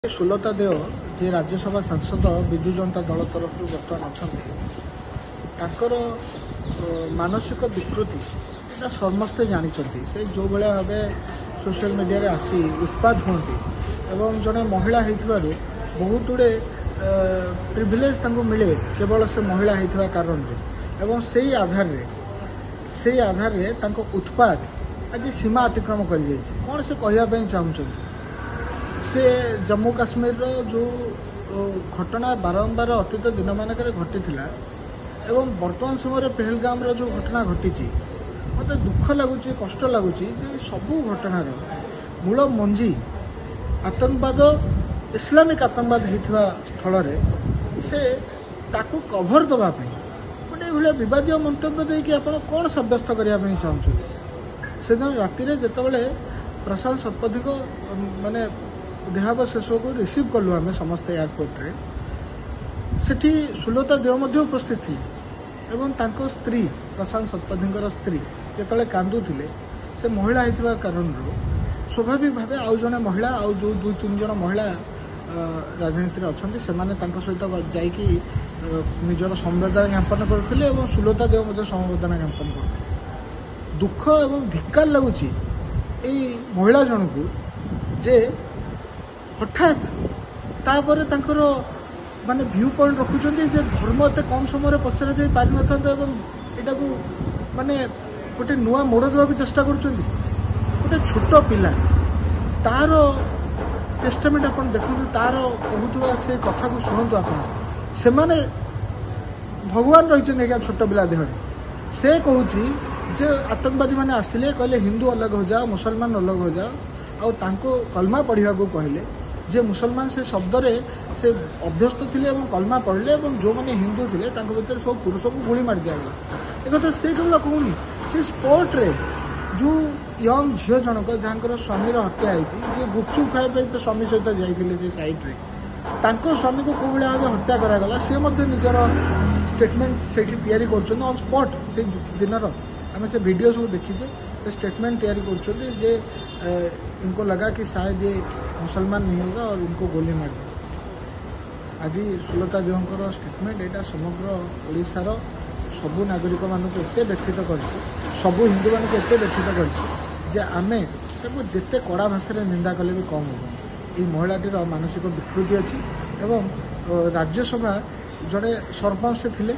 सुलता देव जे राज्यसभा सांसद विजु जनता दल तरफ बर्तमान अच्छा मानसिक विकृति समस्ते जानते से जो भाव सोशल मीडिया आसी उत्पाद होती जड़े महिला बहुत गुड़े प्रिविलेज मिले केवल से महिला होता कारण से आधार उत्पाद आज सीमा अतिक्रम कर कौन से कहवाई चाहते से जम्मू काश्मीर जो घटना बारंबार अतीत दिन मानक घटी एवं वर्तमान समय पहलगाम जो घटना घटी मत दुख लगुच कष्ट लगुच सबू घटनार मूल मंजी आतंकवाद इस्लामिक आतंकवाद होता स्थल से ताकू कभर दवाई गोटे बद मंतव्य देकी आप कौन सब्यस्त करने चाहते से दिन राति जिते प्रशांत शतपथी को माने देहावशेष को रिसीव कलु आम समस्त एयरपोर्ट रे सेठी सुलता देव उपस्थित थी एवं तांको स्त्री प्रशांत शतपथी स्त्री जिते कांदुले से महिला होता कारण स्वाभाविक भाव आउ जड़े महिला आउ जो 2-3 जन महिला राजनीति अच्छा से सहित जाकि निजर संवेदना ज्ञापन करते सुलता देव संवेदना ज्ञापन करते दुख एवं धिक्कार लगुच महिला जन को जे हठात तापर तांकर माने व्यू पॉइंट रखुचंती जे धर्म एते कम समय पचरा जाई पारि नथांता एवं एटा को माने गोटे नुआ मोड़ देवा चेष्टा करुचंती गोटे छोट पिला तार टेस्टामेंट अपन देखु तार कहूथुवा से कथा को सुनतु अपन से माने भगवान रहिचंती क्या छोट पिला देह से कहूची जे आतंकवादी माने आसिले कहले हिंदू अलग हो जाओ मुसलमान अलग हो जाओ और तांको कलमा पढ़ा को कहले जे मुसलमान से शब्द से अभ्यस्त थे कलमा पढ़ले जो मैंने हिंदू थे भर सब पुरुष को गुली मार दिगला एक कथा से केवल कहूनी से स्पोर्ट रे जो यंग झील जनक जहाँ स्वामी हत्या होती गुपचुप खाए तो स्वामी सहित जाते से साइड रे स्वामी को कौ भाव हत्या करागला सी निजर स्टेटमेंट से ऑन स्पॉट से दिन आम से वीडियो सब देखीचे स्टेटमेंट तैयारी कर इनको लगा कि शायद ये मुसलमान नहीं होगा और इनको गोली मार दिया। आज सुलता देवंकर स्टेटमेंट यहाँ समग्र ओडिशार सबू नागरिक मानक एत व्यथित कर सबू हिंदू मानक एत व्यथित कर आमे जिते कड़ा भाषा निंदा कले भी कम हो महिलाटीर मानसिक विकृति अच्छी एवं राज्यसभा जड़े सरपंच से थे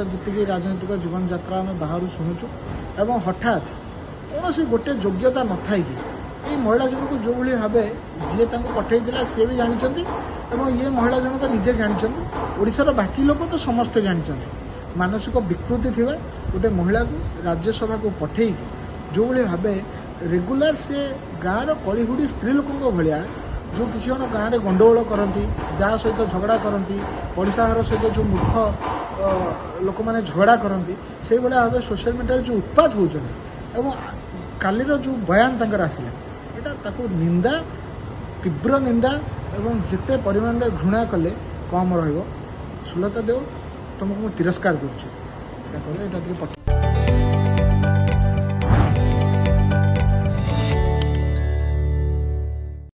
जी राजनीतिक जीवन यात्रा आम बाहर शुणुचु एवं हठात कौन सी गोटे योग्यता न थी ये महिला जनक जो भाव जी पठे सी भी जानते ये महिला जनक निजे जानते ओडिशार बाकी लोग तो समस्ते जानते मानसिक विकृति थी गोटे महिला को राज्यसभा को पठे जो भाव रेगुलर से गाँव कलीहुड़ी स्त्री लोकों भाया जो किसी जन गाँव में गंडगोल करती जहाँ सहित झगड़ा करती पड़ोसा घर सहित जो मूर्ख लोक मैंने झगड़ा करती से भाव सोशल मीडिया जो उत्पाद होती कालीर जो बयान आसला यहाँ निंदा तीव्र निंदा एवं जिते परिमाण में घृणा कले कम रहा सुलता देव तुमको तिरस्कार कर